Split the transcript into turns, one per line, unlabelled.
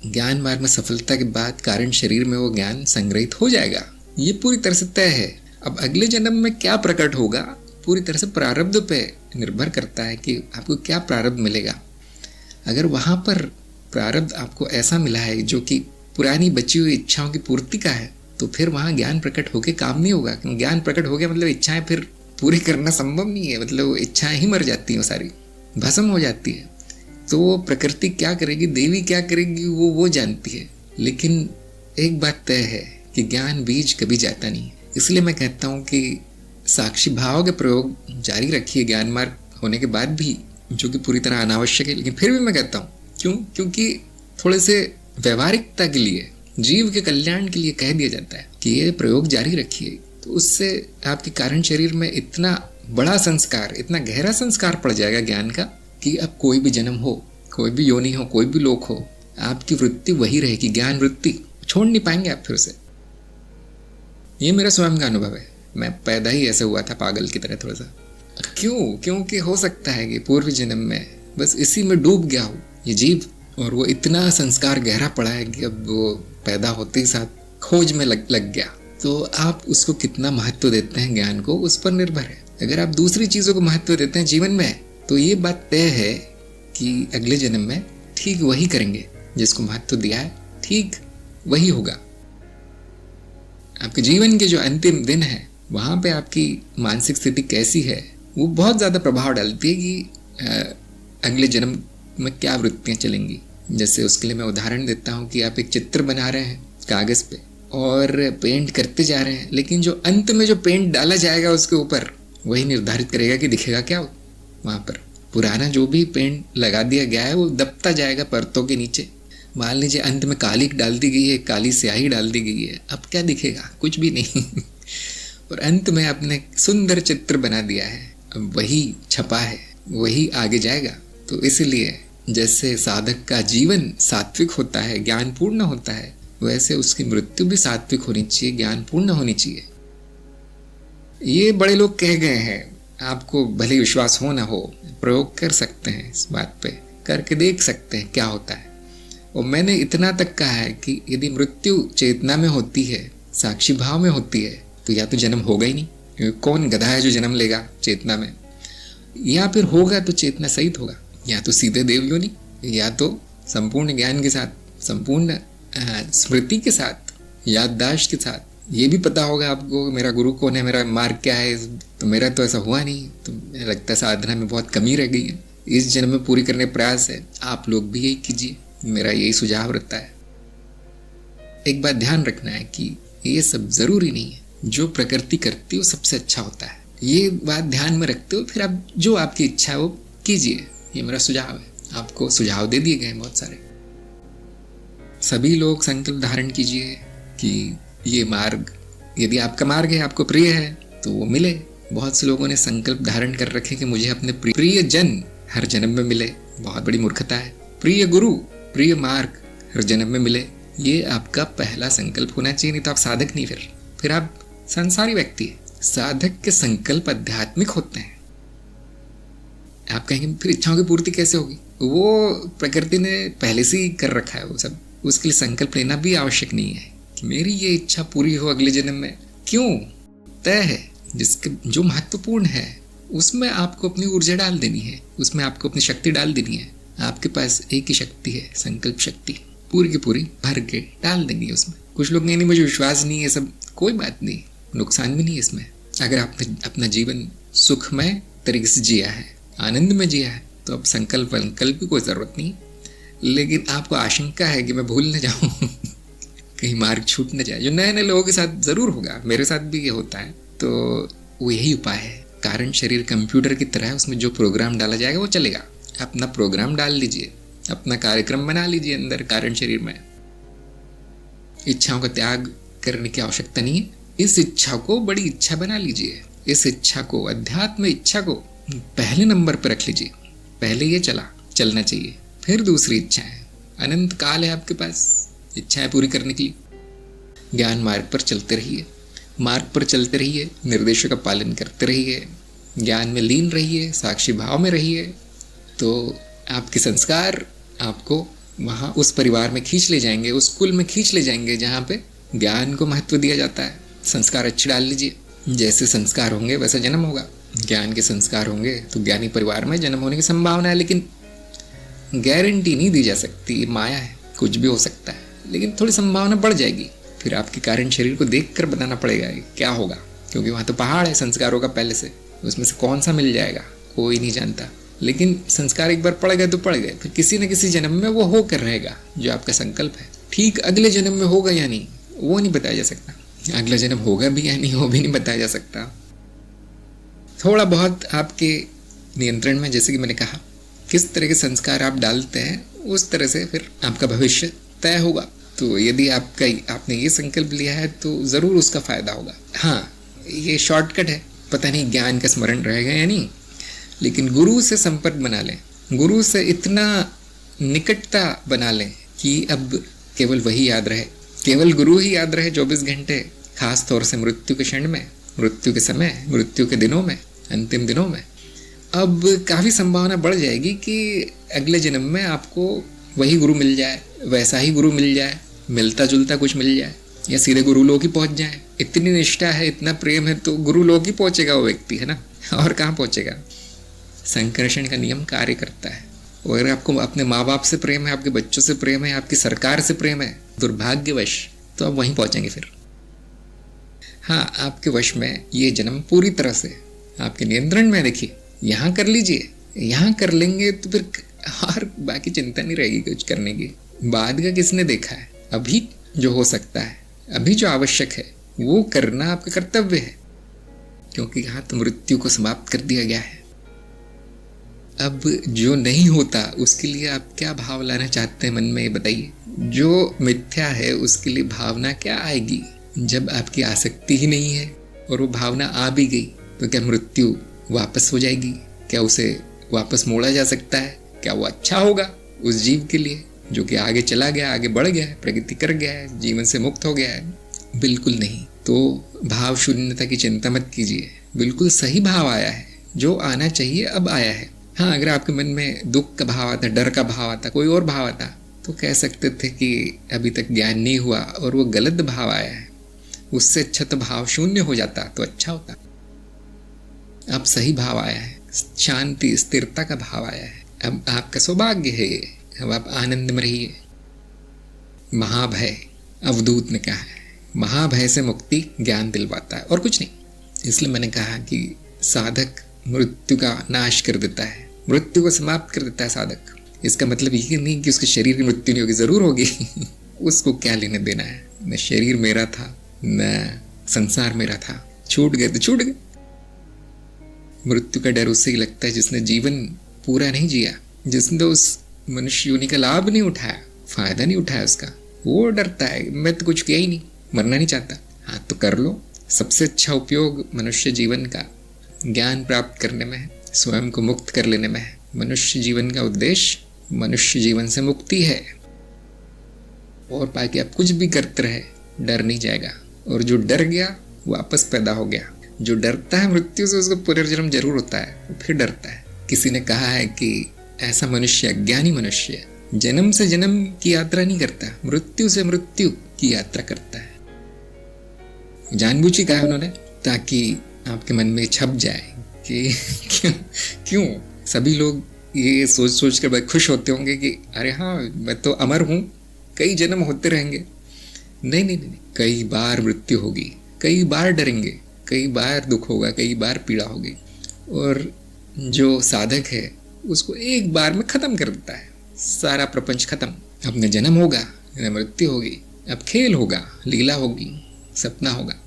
ज्ञान मार्ग में सफलता के बाद कारण शरीर में वो ज्ञान संग्रहित हो जाएगा, ये पूरी तरह से तय है। अब अगले जन्म में क्या प्रकट होगा पूरी तरह से प्रारब्ध पे निर्भर करता है कि आपको क्या प्रारब्ध मिलेगा। अगर वहाँ पर प्रारब्ध आपको ऐसा मिला है जो कि पुरानी बची हुई इच्छाओं की पूर्ति का है, तो फिर वहाँ ज्ञान प्रकट होके काम नहीं होगा। क्योंकि ज्ञान प्रकट हो गया मतलब इच्छाएं फिर पूरी करना संभव नहीं है, मतलब वो इच्छाएं ही मर जाती हैं, सारी भस्म हो जाती है। तो प्रकृति क्या करेगी, देवी क्या करेगी, वो जानती है। लेकिन एक बात तय है कि ज्ञान बीज कभी जाता नहीं है। इसलिए मैं कहता हूँ कि साक्षी भाव के प्रयोग जारी रखिए ज्ञान मार्ग होने के बाद भी, जो कि पूरी तरह अनावश्यक है। लेकिन फिर भी मैं कहता हूँ क्योंकि थोड़े से व्यवहारिकता के लिए, जीव के कल्याण के लिए कह दिया जाता है कि ये प्रयोग जारी रखिए। तो उससे आपके कारण शरीर में इतना बड़ा संस्कार, इतना गहरा संस्कार पड़ जाएगा ज्ञान का कि अब कोई भी जन्म हो, कोई भी योनि हो, कोई भी लोक हो, आपकी वृत्ति वही रहेगी, ज्ञान वृत्ति, छोड़ नहीं पाएंगे आप फिर से। ये मेरा स्वयं का अनुभव है। मैं पैदा ही ऐसे हुआ था, पागल की तरह थोड़ा सा। क्योंकि हो सकता है कि पूर्व जन्म में बस इसी में डूब गया हो ये जीव, और वो इतना संस्कार गहरा पड़ा है कि अब वो पैदा होते ही साथ खोज में लग गया। तो आप उसको कितना महत्व देते हैं ज्ञान को, उस पर निर्भर है। अगर आप दूसरी चीज़ों को महत्व देते हैं जीवन में, तो ये बात तय है कि अगले जन्म में ठीक वही करेंगे, जिसको महत्व दिया है ठीक वही होगा। आपके जीवन के जो अंतिम दिन है, वहाँ पे आपकी मानसिक स्थिति कैसी है, वो बहुत ज़्यादा प्रभाव डालती है कि अगले जन्म में क्या वृत्तियाँ चलेंगी। जैसे उसके लिए मैं उदाहरण देता हूँ कि आप एक चित्र बना रहे हैं कागज़ पे और पेंट करते जा रहे हैं, लेकिन जो अंत में जो पेंट डाला जाएगा उसके ऊपर, वही निर्धारित करेगा कि दिखेगा क्या वहाँ पर। पुराना जो भी पेंट लगा दिया गया है वो दबता जाएगा परतों के नीचे। मान लीजिए अंत में काली डाल दी गई है, काली स्याही डाल दी गई है, अब क्या दिखेगा, कुछ भी नहीं। और अंत में आपने सुंदर चित्र बना दिया है, अब वही छपा है, वही आगे जाएगा। तो इसलिए जैसे साधक का जीवन सात्विक होता है, ज्ञानपूर्ण होता है, वैसे उसकी मृत्यु भी सात्विक होनी चाहिए, ज्ञानपूर्ण होनी चाहिए। ये बड़े लोग कह गए हैं, आपको भले विश्वास हो ना हो, प्रयोग कर सकते हैं, इस बात पे करके देख सकते हैं क्या होता है। और मैंने इतना तक कहा है कि यदि मृत्यु चेतना में होती है, साक्षी भाव में होती है, तो या तो जन्म होगा ही नहीं, क्योंकि कौन गधा है जो जन्म लेगा चेतना में, या फिर होगा तो चेतना सहित होगा, या तो सीधे देवयोनि, या तो संपूर्ण ज्ञान के साथ, संपूर्ण स्मृति के साथ, याददाश्त के साथ। ये भी पता होगा आपको मेरा गुरु कौन है, मेरा मार्ग क्या है। तो मेरा तो ऐसा हुआ नहीं, तो मुझे लगता है साधना में बहुत कमी रह गई है, इस जन्म में पूरी करने प्रयास है। आप लोग भी यही कीजिए, मेरा यही सुझाव रहता है। एक बात ध्यान रखना है कि ये सब जरूरी नहीं है, जो प्रकृति करती है वो सबसे अच्छा होता है। ये बात ध्यान में रखते हो फिर आप जो आपकी इच्छा है वो कीजिए, ये मेरा सुझाव है। आपको सुझाव दे दिए गए हैं बहुत सारे। सभी लोग संकल्प धारण कीजिए कि ये मार्ग, यदि आपका मार्ग है, आपको प्रिय है, तो वो मिले। बहुत से लोगों ने संकल्प धारण कर रखे कि मुझे अपने प्रिय जन हर जन्म में मिले, बहुत बड़ी मूर्खता है। प्रिय गुरु, प्रिय मार्ग हर जन्म में मिले, ये आपका पहला संकल्प होना चाहिए। नहीं तो आप साधक नहीं, फिर आप संसारी व्यक्ति है। साधक के संकल्प आध्यात्मिक होते हैं। आप कहेंगे फिर इच्छाओं की पूर्ति कैसे होगी, वो प्रकृति ने पहले से ही कर रखा है वो सब, उसके लिए संकल्प लेना भी आवश्यक नहीं है कि मेरी ये इच्छा पूरी हो अगले जन्म में। क्यों, तय है। जिसके जो महत्वपूर्ण है उसमें आपको अपनी ऊर्जा डाल देनी है, उसमें आपको अपनी शक्ति डाल देनी है। आपके पास एक ही शक्ति है, संकल्प शक्ति, पूरी की पूरी भर के डाल देंगे उसमें। कुछ लोग नहीं मुझे विश्वास नहीं है, सब कोई बात नहीं, नुकसान भी नहीं है इसमें। अगर आपने अपना जीवन सुखमय तरीके से जिया है, आनंद में जिया है, तो अब संकल्प वंकल्प की कोई ज़रूरत नहीं। लेकिन आपको आशंका है कि मैं भूल न जाऊं, कहीं मार्ग छूट न जाए, जो नए नए लोगों के साथ ज़रूर होगा, मेरे साथ भी ये होता है। तो वो यही उपाय है। कारण शरीर कंप्यूटर की तरह है, उसमें जो प्रोग्राम डाला जाएगा वो चलेगा। अपना प्रोग्राम डाल लीजिए, अपना कार्यक्रम बना लीजिए अंदर कारण शरीर में। इच्छाओं का त्याग करने की आवश्यकता नहीं है। इस इच्छा को बड़ी इच्छा बना लीजिए, इस इच्छा को, अध्यात्म इच्छा को पहले नंबर पर रख लीजिए। पहले ये चलना चाहिए, फिर दूसरी इच्छा है। अनंत काल है आपके पास इच्छाएं पूरी करने के लिए। ज्ञान मार्ग पर चलते रहिए, मार्ग पर चलते रहिए, निर्देशों का पालन करते रहिए, ज्ञान में लीन रहिए, साक्षी भाव में रहिए। तो आपके संस्कार आपको वहाँ उस परिवार में खींच ले जाएंगे, उस कुल में खींच ले जाएंगे जहाँ पे ज्ञान को महत्व दिया जाता है। संस्कार अच्छे डाल लीजिए, जैसे संस्कार होंगे वैसा जन्म होगा। ज्ञान के संस्कार होंगे तो ज्ञानी परिवार में जन्म होने की संभावना है, लेकिन गारंटी नहीं दी जा सकती। ये माया है, कुछ भी हो सकता है, लेकिन थोड़ी संभावना बढ़ जाएगी। फिर आपके कारण शरीर को देखकर बताना पड़ेगा क्या होगा, क्योंकि वहाँ तो पहाड़ है संस्कारों का पहले से, उसमें से कौन सा मिल जाएगा कोई नहीं जानता। लेकिन संस्कार एक बार पड़ गए तो पड़ गए, फिर किसी न किसी जन्म में वो होकर रहेगा जो आपका संकल्प है। ठीक अगले जन्म में होगा या नहीं वो नहीं बताया जा सकता, अगला जन्म होगा भी या नहीं वो भी नहीं बताया जा सकता। थोड़ा बहुत आपके नियंत्रण में, जैसे कि मैंने कहा, किस तरह के संस्कार आप डालते हैं उस तरह से फिर आपका भविष्य तय होगा। तो यदि आपने ये संकल्प लिया है तो ज़रूर उसका फायदा होगा। हाँ, ये शॉर्टकट है, पता नहीं ज्ञान का स्मरण रहेगा या नहीं, लेकिन गुरु से संपर्क बना लें, गुरु से इतना निकटता बना लें कि अब केवल वही याद रहे, केवल गुरु ही याद रहे 24 घंटे, खास तौर से मृत्यु के क्षण में, मृत्यु के समय, मृत्यु के दिनों में, अंतिम दिनों में। अब काफ़ी संभावना बढ़ जाएगी कि अगले जन्म में आपको वही गुरु मिल जाए, वैसा ही गुरु मिल जाए, मिलता जुलता कुछ मिल जाए, या सीधे गुरु लोक ही पहुंच जाए। इतनी निष्ठा है, इतना प्रेम है तो गुरु लोक ही पहुंचेगा वो व्यक्ति, है ना, और कहाँ पहुंचेगा। संकर्षण का नियम कार्य करता है। अगर आपको अपने माँ बाप से प्रेम है, आपके बच्चों से प्रेम है, आपकी सरकार से प्रेम है, दुर्भाग्यवश तो आप वहीं पहुंचेंगे फिर। हाँ, आपके वश में ये जन्म पूरी तरह से आपके नियंत्रण में। देखिए, यहाँ कर लीजिए, यहाँ कर लेंगे तो फिर और बाकी चिंता नहीं रहेगी कुछ करने की। बाद का किसने देखा है। अभी जो हो सकता है, अभी जो आवश्यक है वो करना आपका कर्तव्य है, क्योंकि यहाँ तो मृत्यु को समाप्त कर दिया गया है। अब जो नहीं होता उसके लिए आप क्या भाव लाना चाहते हैं मन में, ये बताइए। जो मिथ्या है उसके लिए भावना क्या आएगी जब आपकी आसक्ति ही नहीं है, और वो भावना आ भी गई तो क्या मृत्यु वापस हो जाएगी? क्या उसे वापस मोड़ा जा सकता है? क्या वो अच्छा होगा उस जीव के लिए जो कि आगे चला गया, आगे बढ़ गया है, प्रगति कर गया है, जीवन से मुक्त हो गया है? बिल्कुल नहीं। तो भाव शून्यता की चिंता मत कीजिए, बिल्कुल सही भाव आया है, जो आना चाहिए अब आया है। हाँ, अगर आपके मन में दुख का भाव आता, डर का भाव आता, कोई और भाव आता, तो कह सकते थे कि अभी तक ज्ञान नहीं हुआ और वो गलत भाव आया है। उससे अच्छा तो भाव शून्य हो जाता तो अच्छा होता। अब सही भाव आया है, शांति स्थिरता का भाव आया है। अब आपका सौभाग्य है ये, अब आप आनंद में रहिए। महाभय, अवधूत ने कहा है, महाभय से मुक्ति ज्ञान दिलवाता है और कुछ नहीं। इसलिए मैंने कहा कि साधक मृत्यु का नाश कर देता है, मृत्यु को समाप्त कर देता है साधक। इसका मतलब ये नहीं कि उसके शरीर की मृत्यु नहीं होगी, जरूर होगी उसको क्या लेने देना है। न शरीर मेरा था, न संसार मेरा था, छूट गए तो छूट गए। मृत्यु का डर उससे ही लगता है जिसने जीवन पूरा नहीं जिया, जिसने तो उस मनुष्य योनि का लाभ नहीं उठाया, फायदा नहीं उठाया उसका, वो डरता है। मैं तो कुछ किया ही नहीं, मरना नहीं चाहता। हाँ, तो कर लो। सबसे अच्छा उपयोग मनुष्य जीवन का ज्ञान प्राप्त करने में है, स्वयं को मुक्त कर लेने में है। मनुष्य जीवन का उद्देश्य मनुष्य जीवन से मुक्ति है, और बाकी आप कुछ भी करते रहे डर नहीं जाएगा। और जो डर गया वापस पैदा हो गया। जो डरता है मृत्यु से उसको पुनर्जन्म जरूर होता है, वो फिर डरता है। किसी ने कहा है कि ऐसा मनुष्य, अज्ञानी मनुष्य, जन्म से जन्म की यात्रा नहीं करता, मृत्यु से मृत्यु की यात्रा करता है। जानबूझ के कहा उन्होंने, ताकि आपके मन में छप जाए कि क्यों सभी लोग ये सोच सोच कर बड़े खुश होते होंगे कि अरे हाँ, मैं तो अमर हूँ, कई जन्म होते रहेंगे। नहीं नहीं नहीं, कई बार मृत्यु होगी, कई बार डरेंगे, कई बार दुख होगा, कई बार पीड़ा होगी। और जो साधक है उसको एक बार में खत्म कर देता है, सारा प्रपंच खत्म। अब न जन्म होगा न मृत्यु होगी, अब खेल होगा, लीला होगी, सपना होगा।